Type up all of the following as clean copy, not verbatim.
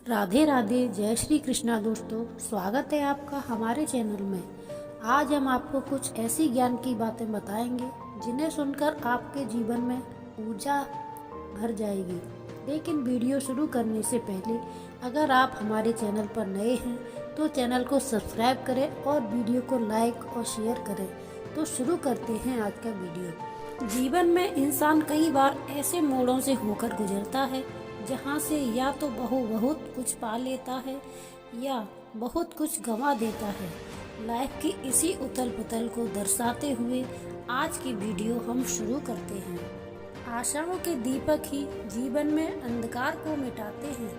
राधे राधे, जय श्री कृष्णा दोस्तों। स्वागत है आपका हमारे चैनल में। आज हम आपको कुछ ऐसी ज्ञान की बातें बताएंगे जिन्हें सुनकर आपके जीवन में ऊर्जा भर जाएगी। लेकिन वीडियो शुरू करने से पहले अगर आप हमारे चैनल पर नए हैं तो चैनल को सब्सक्राइब करें और वीडियो को लाइक और शेयर करें। तो शुरू करते हैं आज का वीडियो। जीवन में इंसान कई बार ऐसे मोड़ों से होकर गुजरता है जहाँ से या तो बहुत कुछ पा लेता है या बहुत कुछ गंवा देता है। लाइफ की इसी उथल पुथल को दर्शाते हुए आज की वीडियो हम शुरू करते हैं। आशाओं के दीपक ही जीवन में अंधकार को मिटाते हैं।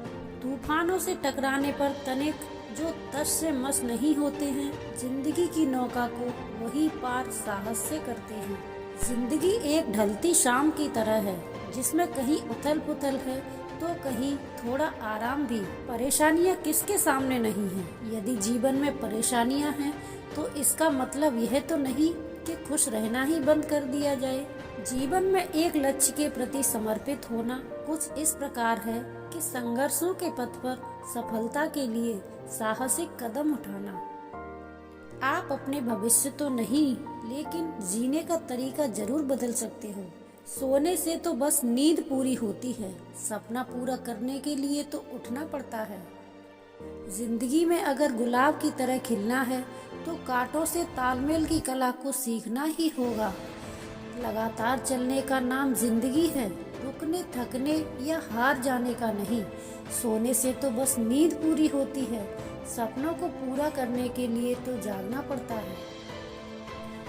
तूफानों से टकराने पर तनिक जो तश से मस नहीं होते हैं, जिंदगी की नौका को वही पार साहस से करते हैं। जिंदगी एक ढलती शाम की तरह है जिसमें कहीं उथल पुथल है तो कहीं थोड़ा आराम भी। परेशानियां किसके सामने नहीं हैं। यदि जीवन में परेशानियां हैं तो इसका मतलब यह तो नहीं कि खुश रहना ही बंद कर दिया जाए। जीवन में एक लक्ष्य के प्रति समर्पित होना कुछ इस प्रकार है कि संघर्षों के पथ पर सफलता के लिए साहसिक कदम उठाना। आप अपने भविष्य तो नहीं लेकिन जीने का तरीका जरूर बदल सकते हो। सोने से तो बस नींद पूरी होती है, सपना पूरा करने के लिए तो उठना पड़ता है। जिंदगी में अगर गुलाब की तरह खिलना है तो कांटों से तालमेल की कला को सीखना ही होगा। लगातार चलने का नाम जिंदगी है, रुकने थकने या हार जाने का नहीं। सोने से तो बस नींद पूरी होती है, सपनों को पूरा करने के लिए तो जागना पड़ता है।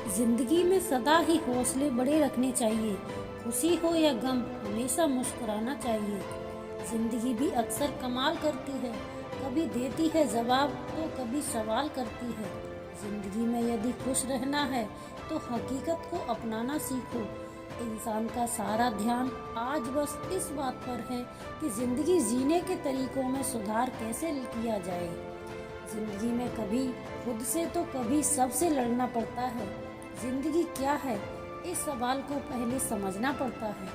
जिंदगी में सदा ही हौसले बड़े रखने चाहिए। खुशी हो या गम, हमेशा मुस्कुराना चाहिए। जिंदगी भी अक्सर कमाल करती है, कभी देती है जवाब तो कभी सवाल करती है। जिंदगी में यदि खुश रहना है तो हकीकत को अपनाना सीखो। इंसान का सारा ध्यान आज बस इस बात पर है कि जिंदगी जीने के तरीकों में सुधार कैसे किया जाए। जिंदगी में कभी खुद से तो कभी सबसे लड़ना पड़ता है। जिंदगी क्या है, इस सवाल को पहले समझना पड़ता है।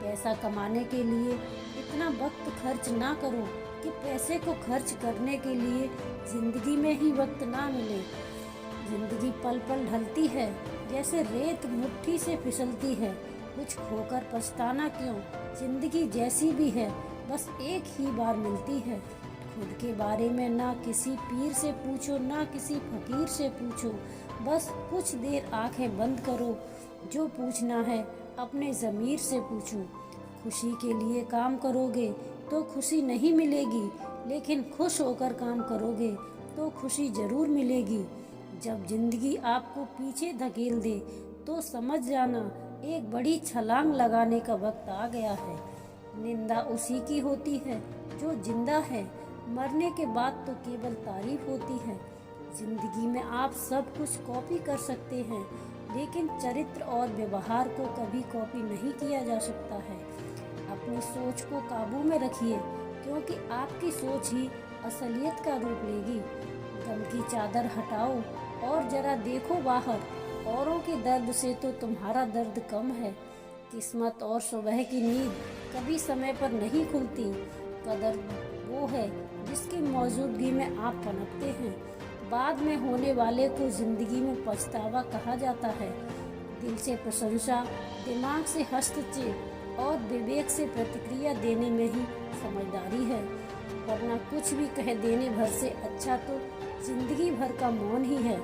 पैसा कमाने के लिए इतना वक्त खर्च ना करो कि पैसे को खर्च करने के लिए जिंदगी में ही वक्त ना मिले। जिंदगी पल पल ढलती है, जैसे रेत मुट्ठी से फिसलती है। कुछ खोकर पछताना क्यों, जिंदगी जैसी भी है बस एक ही बार मिलती है। खुद के बारे में ना किसी पीर से पूछो ना किसी फकीर से पूछो, बस कुछ देर आंखें बंद करो। जो पूछना है अपने ज़मीर से पूछो। खुशी के लिए काम करोगे तो खुशी नहीं मिलेगी, लेकिन खुश होकर काम करोगे तो खुशी जरूर मिलेगी। जब जिंदगी आपको पीछे धकेल दे तो समझ जाना एक बड़ी छलांग लगाने का वक्त आ गया है। निंदा उसी की होती है जो जिंदा है, मरने के बाद तो केवल तारीफ होती है। जिंदगी में आप सब कुछ कॉपी कर सकते हैं, लेकिन चरित्र और व्यवहार को कभी कॉपी नहीं किया जा सकता है। अपनी सोच को काबू में रखिए, क्योंकि आपकी सोच ही असलियत का रूप लेगी। गम की चादर हटाओ और जरा देखो बाहर। औरों के दर्द से तो तुम्हारा दर्द कम है। किस्मत और सुबह की नींद कभी समय पर नहीं खुलती। कदर वो है जिसकी मौजूदगी में आप पनपते हैं। बाद में होने वाले को जिंदगी में पछतावा कहा जाता है। दिल से प्रशंसा, दिमाग से हस्तक्षेप और विवेक से प्रतिक्रिया देने में ही समझदारी है। वरना कुछ भी कह देने भर से अच्छा तो जिंदगी भर का मौन ही है।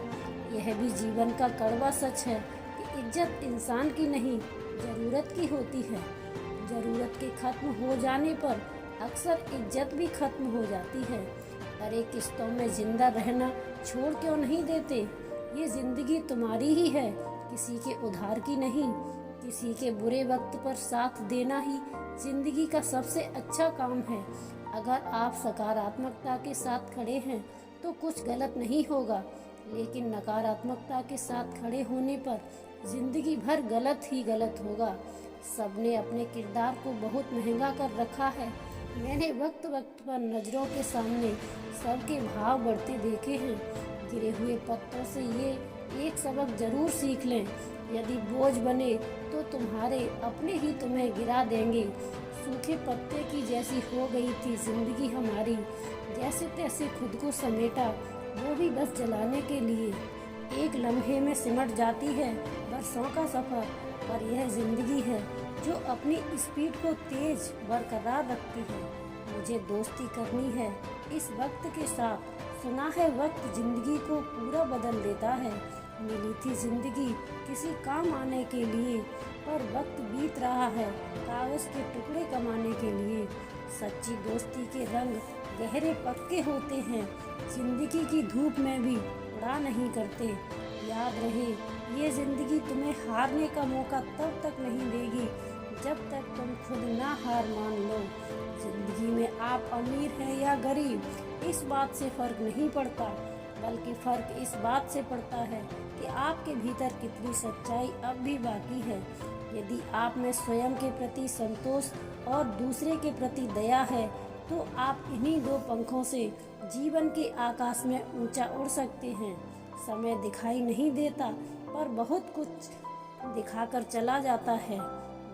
यह भी जीवन का कड़वा सच है कि इज्जत इंसान की नहीं, जरूरत की होती है। जरूरत के खत्म हो जाने पर अक्सर इज्जत भी खत्म हो जाती है। अरे किस्तों में जिंदा रहना छोड़ क्यों नहीं देते। ये जिंदगी तुम्हारी ही है, किसी के उधार की नहीं। किसी के बुरे वक्त पर साथ देना ही जिंदगी का सबसे अच्छा काम है। अगर आप सकारात्मकता के साथ खड़े हैं तो कुछ गलत नहीं होगा, लेकिन नकारात्मकता के साथ खड़े होने पर जिंदगी भर गलत ही गलत होगा। सबने अपने किरदार को बहुत महंगा कर रखा है। मैंने वक्त वक्त पर नज़रों के सामने सबके भाव बढ़ते देखे हैं। गिरे हुए पत्तों से ये एक सबक जरूर सीख लें, यदि बोझ बने तो तो तुम्हारे अपने ही तुम्हें गिरा देंगे। सूखे पत्ते की जैसी हो गई थी जिंदगी हमारी, जैसे तैसे खुद को समेटा, वो भी बस जलाने के लिए। एक लम्हे में सिमट जाती है बरसों का सफ़र, पर यह जिंदगी है जो अपनी स्पीड को तेज बरकरार रखती है। मुझे दोस्ती करनी है इस वक्त के साथ, सुना है वक्त जिंदगी को पूरा बदल देता है। मिली थी जिंदगी किसी काम आने के लिए, पर वक्त बीत रहा है कागज के टुकड़े कमाने के लिए। सच्ची दोस्ती के रंग गहरे पक्के होते हैं, जिंदगी की धूप में भी उड़ा नहीं करते। याद रहे ये जिंदगी तुम्हें हारने का मौका तब तक नहीं देगी जब तक तुम खुद ना हार मान लो। जिंदगी में आप अमीर हैं या गरीब, इस बात से फर्क नहीं पड़ता, बल्कि फर्क इस बात से पड़ता है कि आपके भीतर कितनी सच्चाई अब भी बाकी है। यदि आप में स्वयं के प्रति संतोष और दूसरे के प्रति दया है, तो आप इन्हीं दो पंखों से जीवन के आकाश में ऊंचा उड़ सकते हैं। समय दिखाई नहीं देता, पर बहुत कुछ दिखाकर चला जाता है।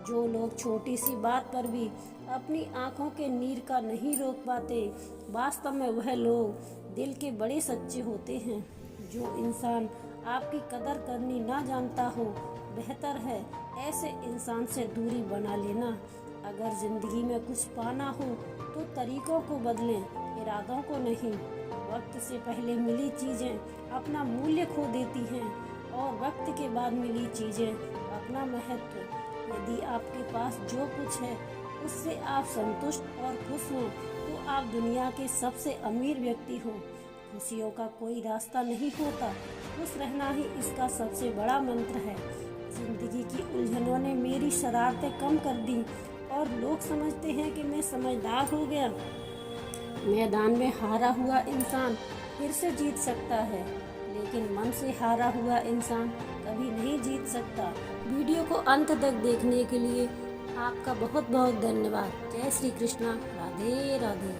जो लोग छोटी सी बात पर भी अपनी आंखों के नीर का नहीं रोक पाते, वास्तव में वह लोग दिल के बड़े सच्चे होते हैं। जो इंसान आपकी कदर करनी ना जानता हो, बेहतर है ऐसे इंसान से दूरी बना लेना। अगर जिंदगी में कुछ पाना हो तो तरीकों को बदलें, इरादों को नहीं। वक्त से पहले मिली चीज़ें अपना मूल्य खो देती हैं, और वक्त के बाद मिली चीज़ें अपना महत्व। यदि आपके पास जो कुछ है उससे आप संतुष्ट और खुश हों, तो आप दुनिया के सबसे अमीर व्यक्ति हो। खुशियों का कोई रास्ता नहीं होता, खुश रहना ही इसका सबसे बड़ा मंत्र है। जिंदगी की उलझनों ने मेरी शरारतें कम कर दी, और लोग समझते हैं कि मैं समझदार हो गया। मैदान में हारा हुआ इंसान फिर से जीत सकता है, लेकिन मन से हारा हुआ इंसान कभी नहीं जीत सकता। वीडियो को अंत तक देखने के लिए आपका बहुत बहुत धन्यवाद। जय श्री कृष्णा। राधे राधे।